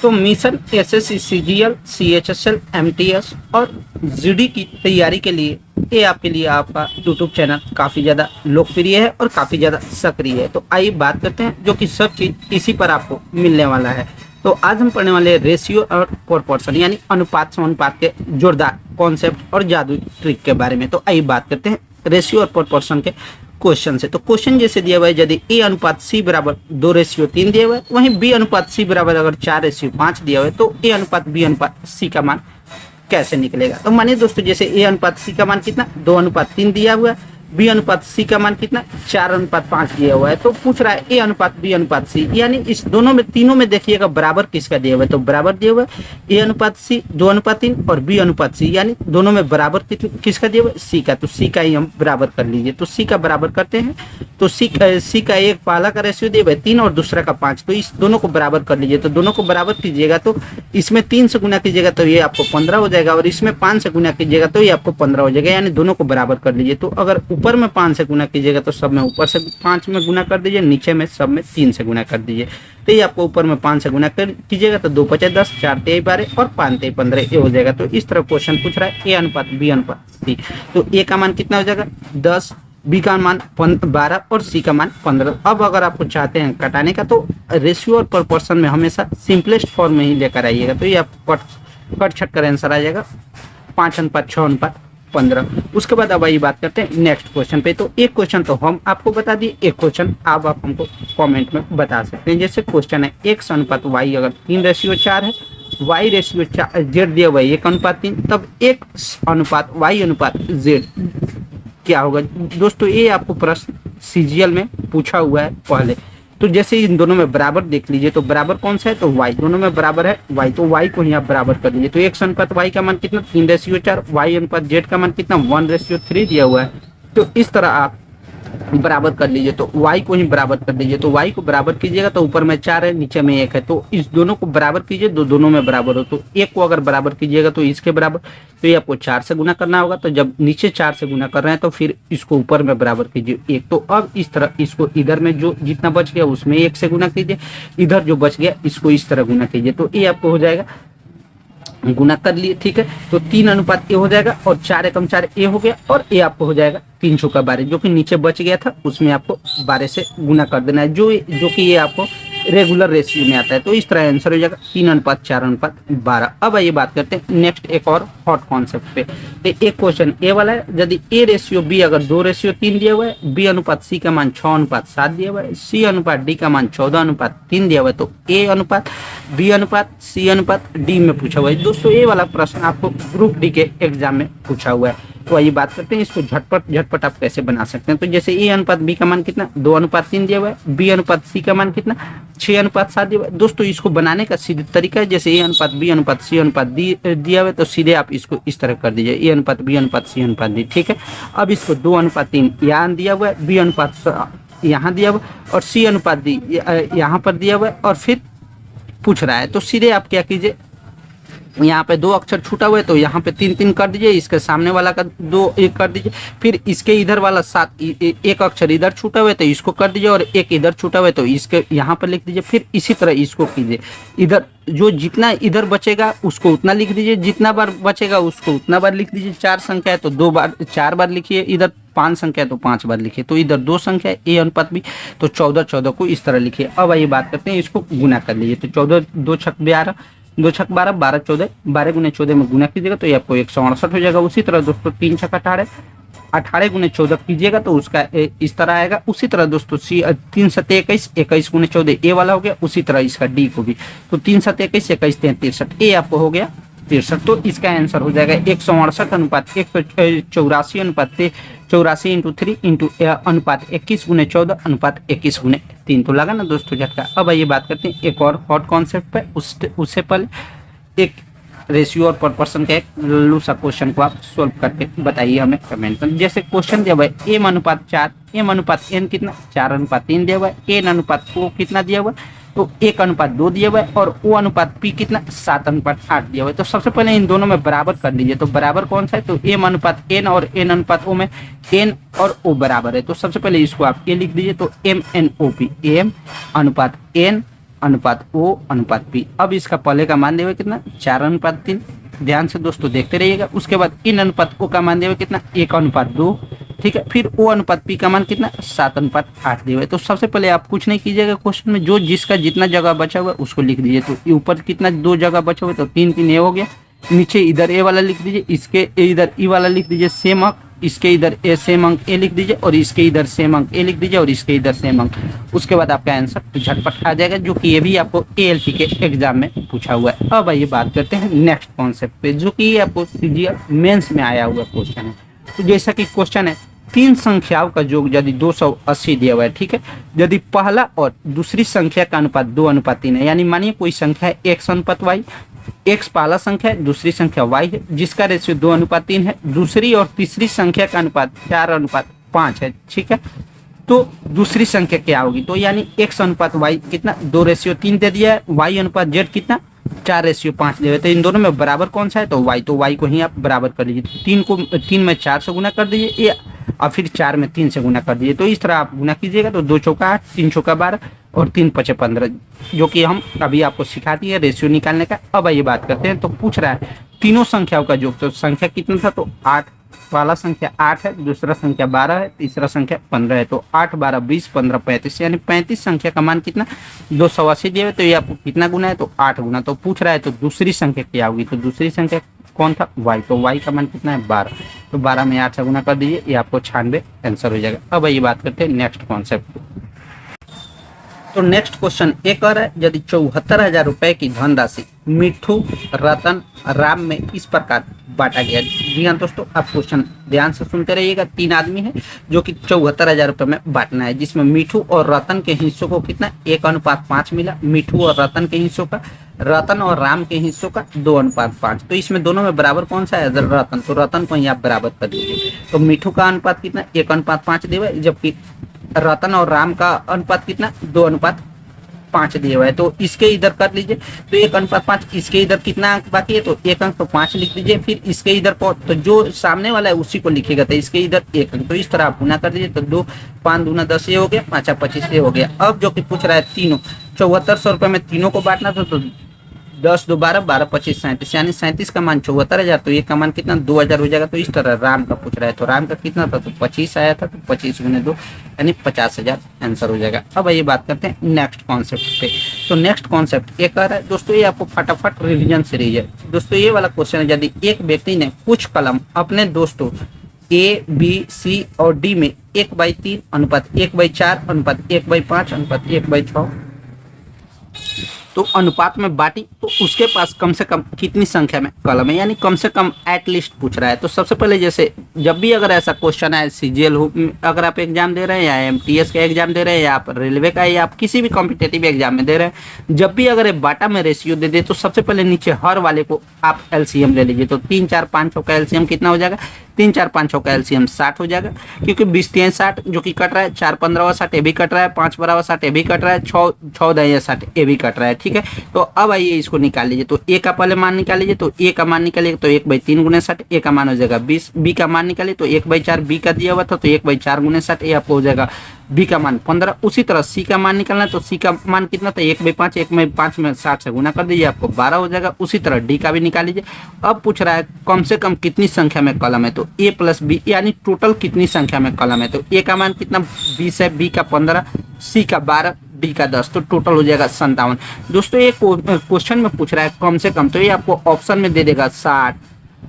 तो mission SSC, CGL, CHSL, MTS और GD की तैयारी के लिए ये आपके लिए आपका यूट्यूब चैनल काफ़ी ज़्यादा लोकप्रिय है और काफ़ी ज़्यादा सक्रिय है। तो आइए बात करते हैं जो कि सब चीज़ इसी पर आपको मिलने वाला है। तो आज हम पढ़ने वाले हैं रेशियो और प्रोपोर्शन यानी अनुपात समानुपात के जोरदार कॉन्सेप्ट और जादुई ट्रिक के बारे में। तो आइए बात करते हैं रेशियो और प्रोपोर्शन के क्वेश्चन से। तो क्वेश्चन जैसे दिया हुआ है, यदि ए अनुपात सी बराबर 2:3 दिया हुआ है, वहीं बी अनुपात सी बराबर अगर 4:5 दिया हुआ है, तो ए अनुपात बी अनुपात सी का मान कैसे निकलेगा। तो मानिए दोस्तों, जैसे ए अनुपात सी का मान कितना 2:3 दिया हुआ है, बी अनुपात सी का मान कितना 4:5 दिया हुआ है। तो पूछ रहा है ए अनुपात बी अनुपात सी, यानी इस दोनों में तीनों में देखिएगा बराबर किसका दिया हुआ है। तो बराबर दिया हुआ है ए अनुपात सी 2:3 और बी अनुपात सी, यानी दोनों में बराबर किसका दिया हुआ है, सी का। तो सी का ही हम बराबर कर लीजिए। तो सी का बराबर करते हैं। तो सी का एक पहला का रेशियो दिया हुआ है 3 और दूसरा का 5, तो इस दोनों को बराबर कर लीजिए। तो दोनों को बराबर कीजिएगा तो इसमें 3 से गुना कीजिएगा तो ये आपको 15 हो जाएगा, और इसमें 5 से गुना कीजिएगा तो ये आपको 15 हो जाएगा, यानी दोनों को बराबर कर लीजिए। तो अगर ऊपर में 5 से गुना कीजिएगा तो सब में ऊपर से 5 में गुना कर दीजिए, नीचे में सब में 3 से गुना कर दीजिए। तो ये आपको ऊपर में 5 से गुना कीजिएगा तो 2 × 5 = 10, 4 × 3 = 12 और 5 × 3 = 15 ये हो जाएगा। तो इस तरह क्वेश्चन पूछ रहा है ए अनुपात बी अनुपात सी। तो ए का मान कितना हो जाएगा 10, बी का मान 12 और सी का मान 15। अब अगर आपको चाहते हैं कटाने का तो रेशियो और प्रोपोर्शन में हमेशा सिंपलेस्ट फॉर्म में ही लेकर आइएगा। तो ये आपको कट छट कर आंसर आ जाएगा 5:6:15। उसके बाद अब आइए बात करते हैं नेक्स्ट क्वेश्चन पे। तो एक क्वेश्चन तो हम आपको बता दिए, एक क्वेश्चन आप हमको कमेंट में बता सकते हैं। जैसे क्वेश्चन है x अनुपात y अगर 3:4 है, y/4 z दिया हुआ है 1:3, तब x अनुपात y अनुपात z क्या होगा। दोस्तों ये आपको प्रश्न सीजीएल में पूछा हुआ है पहले। तो जैसे इन दोनों में बराबर देख लीजिए, तो बराबर कौन सा है, तो y, दोनों में बराबर है y, तो y को ही आप बराबर कर लीजिए। तो x अनुपात y का मान कितना 3:4, y अनुपात z का मान कितना 1:3 दिया हुआ है। तो इस तरह आप बराबर कर लीजिए। तो y को ही बराबर कर लीजिए। तो y को बराबर कीजिएगा तो ऊपर में 4 है, नीचे में 1 है, तो इस दोनों को बराबर कीजिए, दोनों में बराबर हो। तो 1 को अगर बराबर कीजिएगा तो इसके बराबर, तो ये आपको 4 से गुना करना होगा। तो जब नीचे 4 से गुना कर रहे हैं तो फिर इसको ऊपर में बराबर कीजिए 1। तो अब इस तरह इसको इधर में जो जितना बच गया उसमें 1 से गुना कीजिए, इधर जो बच गया इसको इस तरह गुना कीजिए। तो ये आपको हो जाएगा, गुना कर लिए, ठीक है। तो 3 अनुपात ए हो जाएगा और 4 × 4 ए हो गया, और ए आपको हो जाएगा 3 × 12, जो कि नीचे बच गया था उसमें आपको 12 से गुना कर देना है, जो कि ये आपको रेगुलर रेशियो में आता है। तो इस तरह आंसर हो जाएगा 3:4:12। अब आइए बात करते हैं नेक्स्ट एक और हॉट कॉन्सेप्ट पे। तो एक क्वेश्चन ए वाला है, यदि a/b अगर 2:3 दिया हुआ है, b अनुपात c का मान 6:7 दिया हुआ है, c अनुपात d का मान 14:3 दिया हुआ है, तो a अनुपात b अनुपात c अनुपात d में पूछा हुआ है। दोस्तों ये वाला प्रश्न आपको ग्रुप डी के एग्जाम में पूछा हुआ है। तो आइए बात करते हैं इसको झटपट आप कैसे बना सकते हैं। तो जैसे ए अनुपात बी का मान कितना 2:3 दिया हुआ है, बी अनुपात सी का मान कितना 6:7 दिया हुआ है। दोस्तों इसको बनाने का सीधे तरीका है, जैसे ए अनुपात बी अनुपात सी अनुपात डी दिया हुआ है, तो सीधे आप इसको इस तरह कर दीजिए, ए अनुपात बी अनुपात सी अनुपात डी, ठीक है। अब इसको 2:3 यहाँ दिया हुआ है, बी अनुपात यहाँ दिया हुआ है और सी अनुपात डी यहाँ पर दिया हुआ है, और फिर पूछ रहा है। तो सीधे आप क्या कीजिए, यहाँ पे 2 अक्षर छूटा हुआ है तो यहाँ पे 3 कर दीजिए, इसके सामने वाला का 2 1 कर दीजिए, फिर इसके इधर वाला 7 एक अक्षर इधर छूटा हुआ है तो इसको कर दीजिए, और एक इधर छूटा हुआ है तो इसके यहाँ पर लिख दीजिए। फिर इसी तरह इसको कीजिए, इधर जो जितना इधर बचेगा उसको उतना लिख दीजिए, जितना बार बचेगा उसको उतना बार लिख दीजिए। 4 संख्या है तो 4 बार लिखिए, इधर 5 संख्या है तो 5 बार लिखिए, तो इधर 2 संख्या है ए अनुपात बी, तो 14 को इस तरह लिखिए। अब आइए बात करते हैं इसको गुना कर लीजिए। तो 14 2 × 12 2 × 12 12 14 12 × 14 में गुना कीजिएगा तो ये आपको 168 हो जाएगा। उसी तरह दोस्तों 3 × 18 18 × 14 कीजिएगा तो उसका इस तरह आएगा। उसी तरह दोस्तों 3 × 7 21 21 × 14 ए वाला हो गया। उसी तरह इसका डी को भी, तो 3 × 7 21 21 3 63 ए आपको हो गया 63। तो इसका आंसर हो जाएगा 168 अनुपात 184 अनुपात 84 × 3 अनुपात 21 × 14 अनुपात 21 × 3। तो लगा ना दोस्तों झटका। अब आइए बात करते हैं एक और हॉट कॉन्सेप्ट पे। उससे पहले एक रेशियो और प्रोपोर्शन का एक लल्लू सा क्वेश्चन को आप सोल्व करके बताइए हमें कमेंट में। जैसे क्वेश्चन दिया हुआ है m अनुपात 4, m अनुपात n कितना 4:3 दिया हुआ है, n अनुपात o कितना दिया हुआ है तो 1:2 दिया हुआ है, और o अनुपात p कितना 7:8 दिया हुआ है। तो सबसे पहले इन दोनों में बराबर कर लीजिए। तो बराबर कौन सा है, तो m अनुपात n और n अनुपात o में n और o बराबर है। तो सबसे पहले इसको आप ये लिख दीजिए, तो m n o p, m अनुपात n अनुपात ओ अनुपात पी। अब इसका पहले का मान देवे कितना 4:3। ध्यान से दोस्तों देखते रहिएगा। उसके बाद इन अनुपात ओ का मान देवे कितना 1:2। ठीक है, फिर ओ अनुपात पी का मान कितना 7:8 देवे। तो सबसे पहले आप कुछ नहीं कीजिएगा, क्वेश्चन में जो जिसका जितना जगह बचा हुआ है उसको लिख दीजिए। तो ऊपर कितना 2 जगह बचा हुआ है, तो 3 ए हो गया। नीचे इधर ए वाला लिख दीजिए, इसके इधर ई वाला लिख दीजिए सेम अंक, इसके इधर ए सेम अंक ए लिख दीजिए, और इसके इधर सेम अंक ए लिख दीजिए, और इसके इधर सेम अंक। उसके बाद आपका आंसर झटपट आ जाएगा, जो कि ये भी आपको एएलपी के एग्जाम में पूछा हुआ है। अब आइए बात करते हैं नेक्स्ट कॉन्सेप्ट पे, जो कि आपको सीजीएल मेंस में आया हुआ क्वेश्चन है। तो जैसा कि क्वेश्चन है, 3 संख्याओं का योग यदि 280 दिया हुआ है, ठीक है, यदि पहला और दूसरी संख्या का अनुपात 2:3 है, यानी मानिए कोई संख्या है x:y, x पहला संख्या है, दूसरी संख्या y है, जिसका रेशियो 2:3 है, दूसरी और तीसरी संख्या का अनुपात 4:5 है। ठीक है, तो दूसरी संख्या क्या होगी? तो यानी x:y कितना 2:3 दे दिया है, y/z कितना 4:5 दे दिया। तो इन दोनों में बराबर कौन सा है? तो y को ही आप बराबर कर लीजिए। 3 में 4 से गुना कर दीजिए, और फिर 4 में 3 से गुना कर दीजिए। तो इस तरह आप गुना कीजिएगा, तो 2 चौका 8, 3 चौका 12 और 3 पचे 15, जो कि हम अभी आपको सिखा दिए रेशियो निकालने का। अब आइए बात करते हैं। तो पूछ रहा है तीनों संख्याओं का योग, तो संख्या कितना था? तो 8, पहला संख्या 8 है, दूसरा संख्या 12 है, तीसरा संख्या 15 है। तो 8, 12, 20, 15, 35, यानी 35 संख्या का मान कितना 280 दिए हुए। तो ये आपको कितना गुना है? तो 8 गुना। तो पूछ रहा है तो दूसरी संख्या क्या होगी? तो दूसरी संख्या कौन था? y। तो y का मान कितना है? 12। तो 12 में 8 से गुना कर दीजिए, ये आपको 96 आंसर हो जाएगा। अब ये बात करते हैं नेक्स्ट कॉन्सेप्ट। तो नेक्स्ट क्वेश्चन एक और है, यदि 74,000 रुपए की धनराशि मिठू, रतन, राम में इस प्रकार बांटा गया। जी हाँ दोस्तों, आप क्वेश्चन ध्यान से सुनते रहिएगा। 3 आदमी है जो कि 74,000 रुपए में बांटना है, जिसमें मिठू और रतन के हिस्सों को कितना 1:5 मिला। मिठू और रतन के हिस्सों का, रतन और राम के हिस्सों का 2:5। तो इसमें दोनों में बराबर कौन सा है? रतन। तो रतन को ही आप बराबर कर दीजिए। तो मिठू का अनुपात कितना 1:5 देगा, जबकि रतन और राम का अनुपात कितना 2:5 दिया हुआ है। तो इसके इधर कर लीजिए, तो 1:5। इसके इधर कितना अंक बाकी है? तो 1 अंक, तो 5 लिख दीजिए। फिर इसके इधर तो जो सामने वाला है उसी को लिखिएगा, तो इसके इधर 1 अंक। तो इस तरह आप गुना कर दीजिए। तो 2, 5 दूना 10 ये हो गया, 5 25 ये हो गया। अब जो कि पूछ रहा है तीनों 7400 रुपए में तीनों को बांटना था, तो 10, 2, 12, 12, 25, 37, यानी 37 का मान 74,000। तो ये का मान कितना 2,000 हो जाएगा। तो इस तरह राम का पूछ रहा है, तो राम का कितना था? तो 25 आया था, तो 25 गुने 2 यानी 50,000 आंसर हो जाएगा। अब ये बात करते हैं नेक्स्ट कॉन्सेप्ट पे। तो नेक्स्ट कॉन्सेप्ट एक आ रहा है दोस्तों, ये आपको फटाफट रिवीजन सीरीज है दोस्तों। ये वाला क्वेश्चन है, यदि एक व्यक्ति ने कुछ कलम अपने दोस्तों A, B, C और D में 1/3 अनुपात 1/4 अनुपात 1/5 अनुपात 1/6 तो अनुपात में बांटी, तो उसके पास कम से कम कितनी संख्या में कलम है, यानी कम से कम एटलीस्ट पूछ रहा है। तो सबसे पहले जैसे जब भी अगर ऐसा क्वेश्चन है, सीजीएल हो, अगर आप एग्जाम दे रहे हैं या एमटीएस का एग्जाम दे रहे हैं या आप रेलवे का या आप किसी भी कॉम्पिटेटिव एग्जाम में दे रहे हैं, जब भी अगर बाटा में रेशियो दे दे, तो सबसे पहले नीचे हर वाले को आप एलसीएम ले लीजिए। तो 3, 4, 5, 6 का एलसीएम कितना हो जाएगा? 3, 4, 5, 6 का एलसीएम 60 हो जाएगा, क्योंकि 20, 3, 60 जो कि कट रहा है, 4, 15, 60 ये भी कट रहा है, 5, 12, 60 ये भी कट रहा है, 6, 10, 60 ये भी कट रहा है। ठीक है, तो अब आइए इसको निकाल लीजिए। तो ए का पहले मान निकाल लीजिए। तो ए का मान निकालिए, तो 1/3 गुने 60, ए का मान हो जाएगा 20। बी का मान निकालिए, तो 1/4 बी का दिया हुआ था, तो 1/4 गुने 60 ये आपको हो जाएगा बी का मान 15। उसी तरह सी का मान निकालना है, तो सी का मान कितना था 1/5, 1/5 में 60 से गुना कर दीजिए, आपको 12 हो जाएगा। उसी तरह डी का भी निकाल लीजिए। अब पूछ रहा है कम से कम कितनी संख्या में कलम है, तो ए प्लस बी यानी टोटल कितनी संख्या में कलम है। तो ए का मान कितना 20 है, बी का 15, सी का 12, डी का 10, तो टोटल हो जाएगा 57। दोस्तों ये क्वेश्चन में पूछ रहा है कम से कम, तो ये आपको ऑप्शन में दे देगा 60,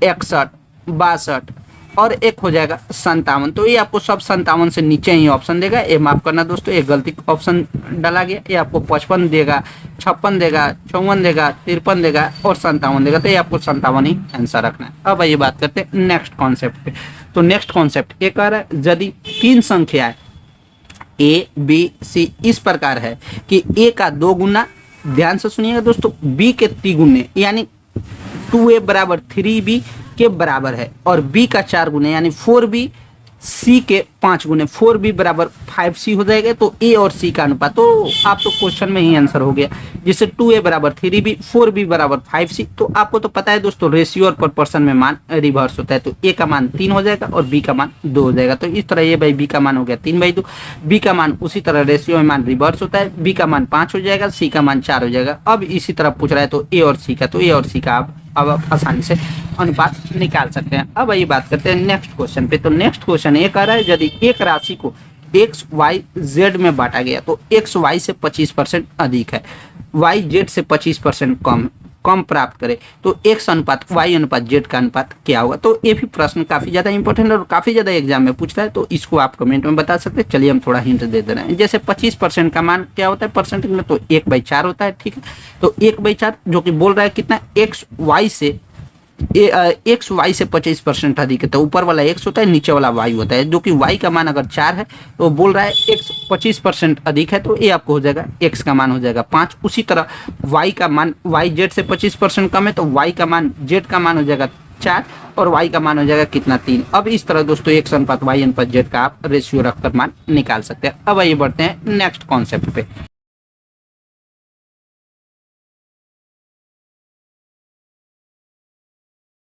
61, 62 और एक हो जाएगा 57। तो ये आपको सब 57 से नीचे ही ऑप्शन देगा। ये माफ करना दोस्तों, ये गलती ऑप्शन डाला गया। ये आपको 55 देगा, 56 देगा, 54 देगा, 53 देगा और 57 देगा। तो ये आपको 57 ही आंसर रखना है। अब ये बात करते हैं नेक्स्ट कॉन्सेप्ट पे। तो नेक्स्ट कॉन्सेप्ट एक आ रहा है, यदि 3 संख्याएं ए, बी, सी इस प्रकार है कि ए का 2 गुना, ध्यान से सुनिएगा दोस्तों, बी के 3 गुने यानी 2a बराबर 3b के बराबर है, और b का 4 गुने यानी 4b सी के 5 गुने 4b बराबर 5c हो जाएगा। तो ए और सी का अनुपात, तो आप तो क्वेश्चन में ही आंसर हो गया। जैसे 2a बराबर 3b, 4b बराबर 5c। तो आपको तो पता है दोस्तों रेशियो और प्रोपोर्शन में मान रिवर्स होता है। तो ए का मान 3 हो जाएगा और बी का मान 2 हो जाएगा। तो इस तरह ए बाई बी का मान हो गया 3/2। बी का मान उसी तरह रेशियो में मान रिवर्स होता है, बी का मान 5 हो जाएगा, सी का मान 4 हो जाएगा। अब इसी तरह पूछ रहा है तो ए और सी का, तो ए और सी का आप अब आसानी से अनुपात निकाल सकते हैं। अब ये बात करते हैं नेक्स्ट क्वेश्चन पे। तो नेक्स्ट क्वेश्चन ये कह रहा है यदि एक राशि को एक्स वाई जेड में बांटा गया तो एक्स वाई से 25% अधिक है, वाई जेड से 25% कम प्राप्त करे तो एक्स अनुपात वाई अनुपात जेड का अनुपात क्या होगा। तो ये भी प्रश्न काफी ज्यादा इंपॉर्टेंट और काफी ज्यादा एग्जाम में पूछता है। तो इसको आप कमेंट में बता सकते हैं। चलिए हम थोड़ा हिंट दे रहे हैं। जैसे 25% का मान क्या होता है परसेंटेज में, तो 1/4 होता है। ठीक है, तो 1/4 जो कि बोल रहा है कितना, एक्स वाई से एक्स वाई से 25% अधिक है। तो ऊपर वाला एक्स होता है, नीचे वाला वाई होता है, जो कि वाई का मान अगर 4 है तो बोल रहा है एक्स 25% अधिक है। तो ये आपको हो जाएगा एक्स का मान हो जाएगा 5। उसी तरह वाई का मान वाई जेड से 25% कम है तो वाई का मान जेड का मान हो जाएगा 4 और वाई का मान हो जाएगा कितना 3। अब इस तरह दोस्तों एक्स अनुपात वाई अनुपात जेड का आप रेशियो रखकर मान निकाल सकते हैं। अब आइए बढ़ते हैं नेक्स्ट कॉन्सेप्ट पे।